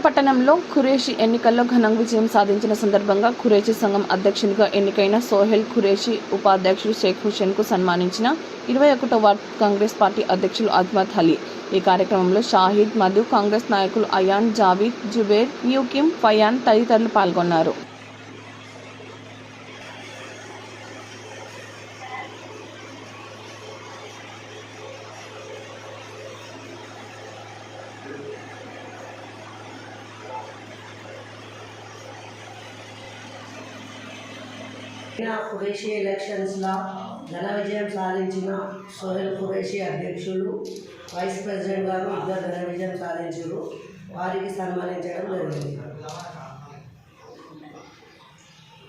పట్టణంలో ఖురేషీ ఎన్నికల్లో ఘన విజయం సాధించిన సందర్భంగా ఖురేషీ సంఘం అధ్యక్షునిగా ఎన్నికైన సోహెల్ ఖురేషీ, ఉపాధ్యక్షుడు షేక్ హుసేన్కు సన్మానించిన 21వ వార్డ్ కాంగ్రెస్ పార్టీ అధ్యక్షులు అజ్మత్ అలీ. ఈ కార్యక్రమంలో షాహిద్, మధు, కాంగ్రెస్ నాయకులు అయాన్, జావీద్, జుబేర్, యూకిమ్, ఫయాన్ తదితరులు పాల్గొన్నారు. ఖురేషీ ఎలక్షన్స్లో ఘన విజయం సాధించిన సోహెల్ ఖురేషీ అధ్యక్షులు, వైస్ ప్రెసిడెంట్ గారు ఇద్దరు ఘన విజయం సాధించారు. వారికి సన్మానించడం జరిగింది.